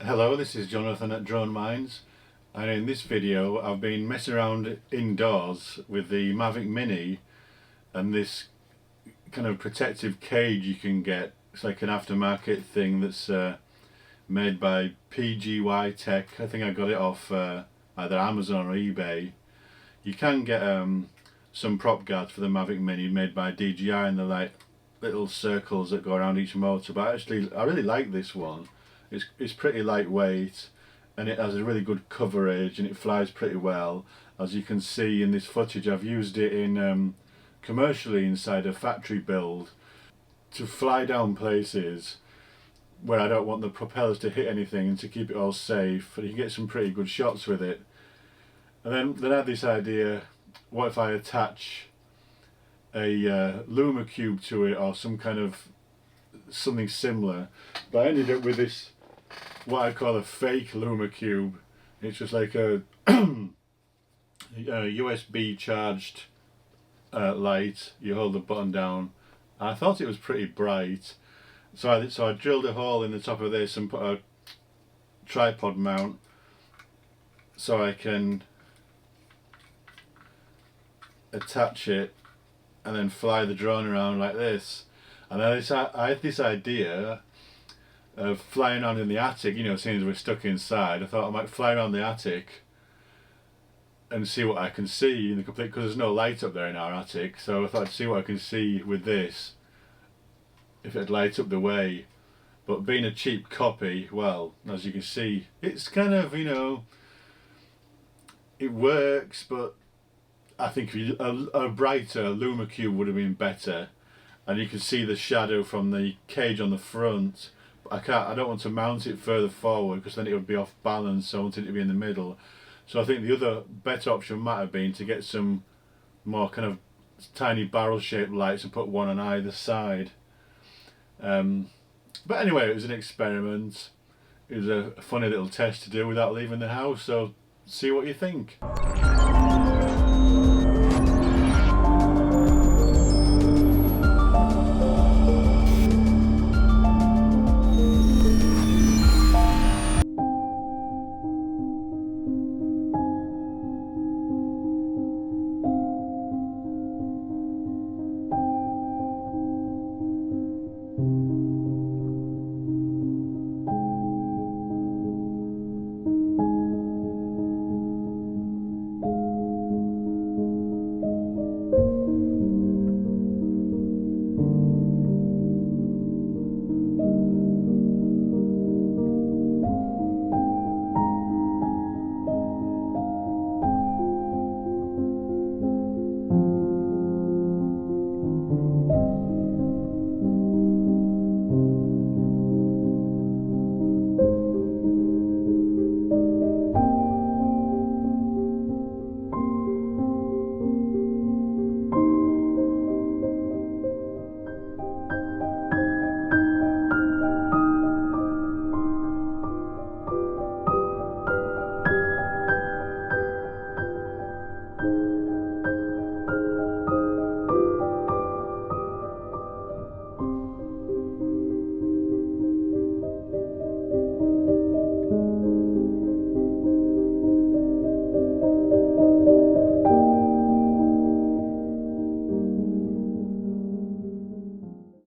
Hello, this is Jonathan at Drone Minds, and in this video I've been messing around indoors with the Mavic Mini and this kind of protective cage you can get. It's like an aftermarket thing that's made by PGY Tech. I think I got it off either Amazon or eBay. You can get some prop guards for the Mavic Mini made by DJI, and they're like little circles that go around each motor, but I really like this one. It's pretty lightweight and it has a really good coverage and it flies pretty well. As you can see in this footage, I've used it in commercially inside a factory build to fly down places where I don't want the propellers to hit anything and to keep it all safe, and you can get some pretty good shots with it. And then I had this idea, what if I attach a Lumecube to it or some kind of something similar, but I ended up with this, what I call a fake Lumecube. It's just like a USB charged light. You hold the button down. I thought it was pretty bright, so I drilled a hole in the top of this and put a tripod mount so I can attach it and then fly the drone around like this. And I had this idea of flying around in the attic, you know, seeing as we're stuck inside. I thought I might fly around the attic and see what I can see in the complete, because there's no light up there in our attic, so I thought I'd see what I can see with this, if it'd light up the way. But being a cheap copy, well, as you can see, it's kind of, you know, it works, but I think a brighter Lumecube would have been better. And you can see the shadow from the cage on the front. I don't want to mount it further forward because then it would be off balance, so I wanted it to be in the middle. So I think the other better option might have been to get some more kind of tiny barrel shaped lights and put one on either side. But anyway, it was an experiment. It was a funny little test to do without leaving the house, so see what you think.